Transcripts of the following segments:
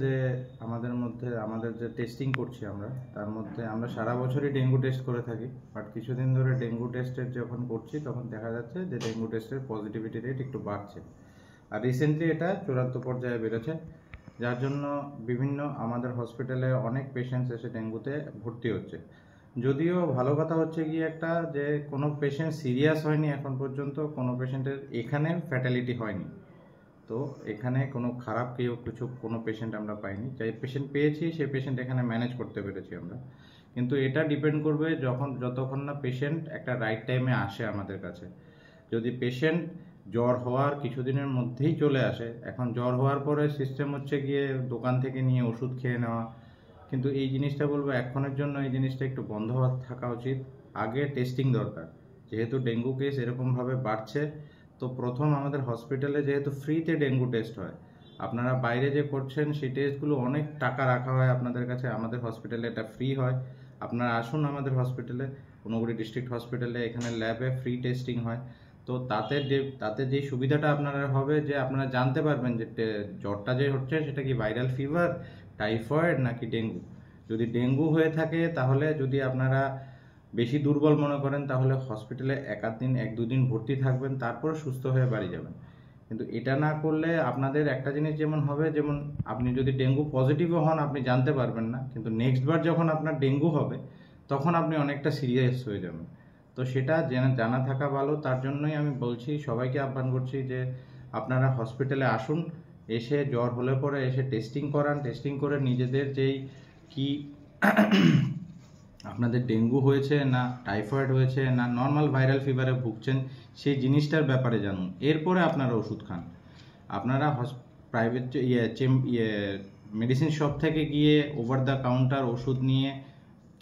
যে আমাদের যে টেস্টিং করছি আমরা, তার মধ্যে আমরা সারা বছরই ডেঙ্গু টেস্ট করে থাকি। বাট কিছুদিন ধরে ডেঙ্গু টেস্টের যখন করছি তখন দেখা যাচ্ছে যে ডেঙ্গু টেস্টের পজিটিভিটি রেট একটু বাড়ছে। আর রিসেন্টলি এটা চূড়ান্ত পর্যায়ে বেড়েছে, যার জন্য বিভিন্ন আমাদের হসপিটালে অনেক পেশেন্টস এসে ডেঙ্গুতে ভর্তি হচ্ছে। যদিও ভালো কথা হচ্ছে গিয়ে একটা, যে কোনো পেশেন্ট সিরিয়াস হয়নি এখন পর্যন্ত, কোনো পেশেন্টের এখানে ফ্যাটালিটি হয়নি। তো এখানে কোনো খারাপ কোনো পেশেন্ট আমরা পাইনি। যাই পেশেন্ট পেয়েছি সেই পেশেন্ট এখানে ম্যানেজ করতে পেরেছি আমরা। কিন্তু এটা ডিপেন্ড করবে যতক্ষণ না পেশেন্ট একটা রাইট টাইমে আসে আমাদের কাছে। যদি পেশেন্ট জ্বর হওয়ার কিছুদিনের মধ্যেই চলে আসে, এখন জ্বর হওয়ার পরে সিস্টেম হচ্ছে গিয়ে দোকান থেকে নিয়ে ওষুধ খেয়ে নেওয়া, কিন্তু এই জিনিসটা বলবো এখনের জন্য এই জিনিসটা একটু বন্ধ থাকা উচিত। আগে টেস্টিং দরকার, যেহেতু ডেঙ্গু কেস এরকমভাবে বাড়ছে। তো প্রথম আমাদের হসপিটালে যেহেতু ফ্রিতে ডেঙ্গু টেস্ট হয়, আপনারা বাইরে যে করছেন সেই টেস্টগুলো অনেক টাকা রাখা হয় আপনাদের কাছে, আমাদের হসপিটালে এটা ফ্রি হয়। আপনারা আসুন আমাদের হসপিটালে, ঊনকোটি ডিস্ট্রিক্ট হসপিটালে, এখানে ল্যাবে ফ্রি টেস্টিং হয়। তো তাতে যে সুবিধাটা আপনারা হবে, যে আপনারা জানতে পারবেন যে জ্বরটা যে হচ্ছে সেটা কি ভাইরাল ফিভার, টাইফয়েড নাকি ডেঙ্গু। যদি ডেঙ্গু হয়ে থাকে তাহলে, যদি আপনারা বেশি দুর্বল মনে করেন, তাহলে হসপিটালে এক দুদিন ভর্তি থাকবেন, তারপরে সুস্থ হয়ে বাড়ি যাবেন। কিন্তু এটা না করলে আপনাদের একটা জিনিস যেমন হবে, যেমন আপনি যদি ডেঙ্গু পজিটিভও হন আপনি জানতে পারবেন না, কিন্তু নেক্সট বার যখন আপনার ডেঙ্গু হবে তখন আপনি অনেকটা সিরিয়াস হয়ে যাবেন। তো সেটা জানা থাকা ভালো। তার জন্যই আমি বলছি, সবাইকে আহ্বান করছি যে আপনারা হসপিটালে আসুন, এসে জ্বর হলে পরে এসে টেস্টিং করান। টেস্টিং করে নিজেদের যেই কি আপনাদের ডেঙ্গু হয়েছে না টাইফয়েড হয়েছে না নর্মাল ভাইরাল ফিভারে ভুগছেন, সেই জিনিসটার ব্যাপারে জানুন, এরপরে আপনারা ওষুধ খান। আপনারা প্রাইভেট মেডিসিন শপ থেকে গিয়ে ওভার দ্য কাউন্টার ওষুধ নিয়ে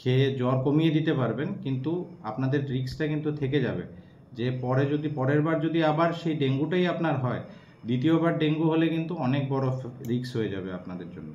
খেয়ে জ্বর কমিয়ে দিতে পারবেন, কিন্তু আপনাদের রিস্কটা কিন্তু থেকে যাবে যে পরের বার যদি আবার সেই ডেঙ্গুটাই আপনার হয়, দ্বিতীয়বার ডেঙ্গু হলে কিন্তু অনেক বড় রিস্ক হয়ে যাবে আপনাদের জন্য।